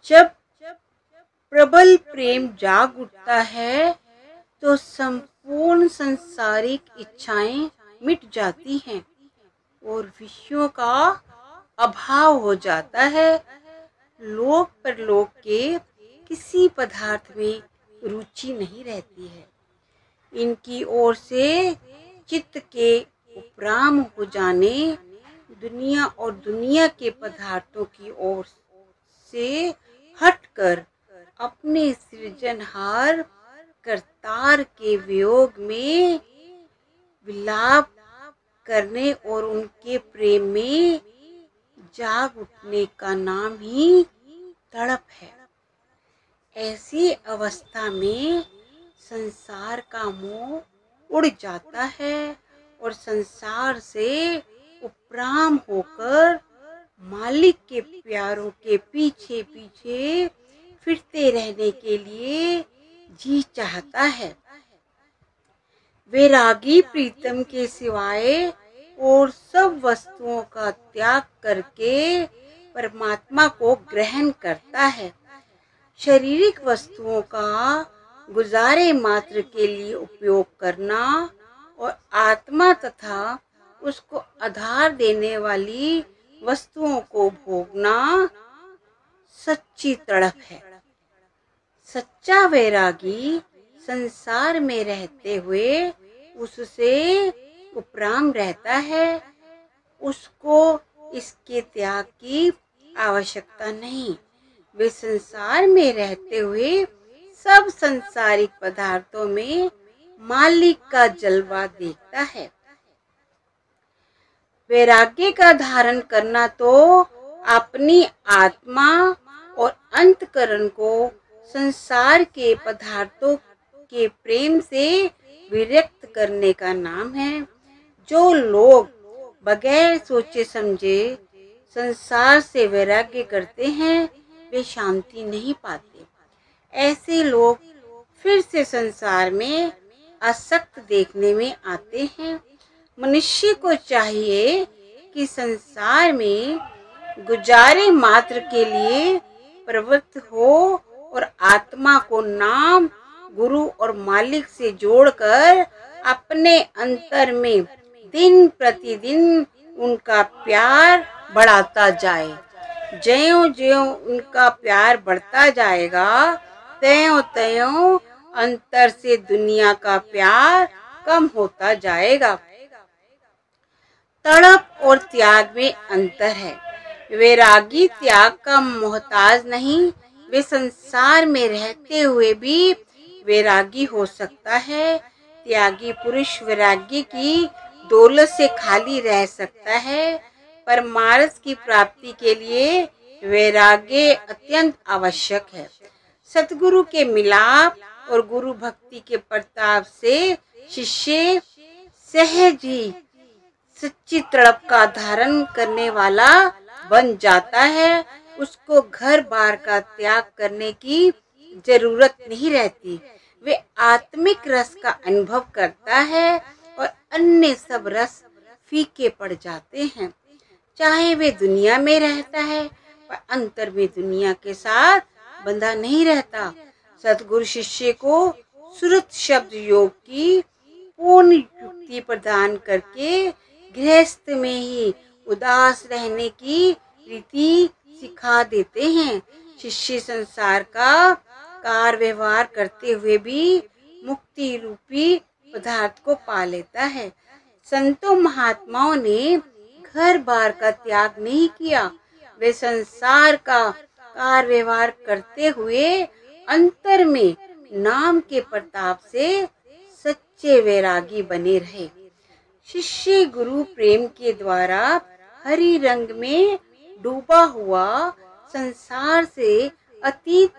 जब प्रबल प्रेम जाग उठता है तो संपूर्ण सांसारिक इच्छाएं मिट जाती हैं और विषयों का अभाव हो जाता है। लोक परलोक के किसी पदार्थ में रुचि नहीं रहती है। इनकी ओर से चित्त के उपराम हो जाने, दुनिया और दुनिया के पदार्थों की ओर से हटकर अपने सृजनहार करतार के वियोग में विलाप करने और उनके प्रेम में जाग उठने का नाम ही तड़प है। ऐसी अवस्था में संसार का मोह उड़ जाता है और संसार से उपराम होकर मालिक के प्यारों के पीछे पीछे फिरते रहने के लिए जी चाहता है। वैरागी प्रीतम के सिवाय और सब वस्तुओं का त्याग करके परमात्मा को ग्रहण करता है। शारीरिक वस्तुओं का गुजारे मात्र के लिए उपयोग करना और आत्मा तथा उसको आधार देने वाली वस्तुओं को भोगना सच्ची तड़प है। सच्चा वैरागी संसार में रहते हुए उससे उपराम रहता है। उसको इसके त्याग की आवश्यकता नहीं। वे संसार में रहते हुए सब संसारिक पदार्थों में मालिक का जलवा देखता है। वैराग्य का धारण करना तो अपनी आत्मा और अंतकरण को संसार के पदार्थों के प्रेम से विरक्त करने का नाम है। जो लोग बगैर सोचे समझे संसार से वैराग्य करते हैं वे शांति नहीं पाते। ऐसे लोग फिर से संसार में आसक्त देखने में आते हैं। मनुष्य को चाहिए कि संसार में गुजारे मात्र के लिए प्रवृत्त हो और आत्मा को नाम, गुरु और मालिक से जोड़कर अपने अंतर में दिन प्रतिदिन उनका प्यार बढ़ाता जाए। ज्यों-ज्यों उनका प्यार बढ़ता जाएगा त्यों-त्यों अंतर से दुनिया का प्यार कम होता जाएगा। तड़प और त्याग में अंतर है। वैरागी त्याग का मोहताज नहीं, वे संसार में रहते हुए भी वैरागी हो सकता है। त्यागी पुरुष वैरागी की दौलत से खाली रह सकता है। परमार्थ की प्राप्ति के लिए वैराग्य अत्यंत आवश्यक है। सतगुरु के मिलाप और गुरु भक्ति के प्रताप से शिष्य सहज ही सच्ची तड़प का धारण करने वाला बन जाता है। उसको घर बार का त्याग करने की जरूरत नहीं रहती। वे आत्मिक रस का अनुभव करता है और अन्य सब रस फीके पड़ जाते हैं। चाहे वे दुनिया में रहता है पर अंतर में दुनिया के साथ बंधा नहीं रहता। सतगुरु शिष्य को सुरत शब्द योग की पूर्ण युक्ति प्रदान करके गृहस्थ में ही उदास रहने की रीति सिखा देते हैं। शिष्य संसार का कार व्यवहार करते हुए भी मुक्ति रूपी पदार्थ को पा लेता है। संतों महात्माओं ने घर बार का त्याग नहीं किया। वे संसार का कार व्यवहार करते हुए अंतर में नाम के प्रताप से सच्चे वैरागी बने रहे। शिष्य गुरु प्रेम के द्वारा हरि रंग में डूबा हुआ संसार से अतीत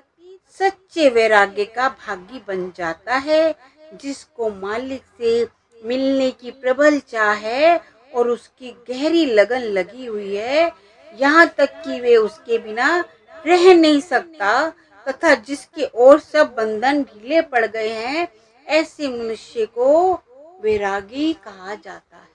सच्चे वैराग्य का भागी बन जाता है। जिसको मालिक से मिलने की प्रबल चाह है और उसकी गहरी लगन लगी हुई है, यहाँ तक कि वे उसके बिना रह नहीं सकता तथा जिसके ओर सब बंधन ढीले पड़ गए हैं, ऐसे मनुष्य को वैरागी कहा जाता है।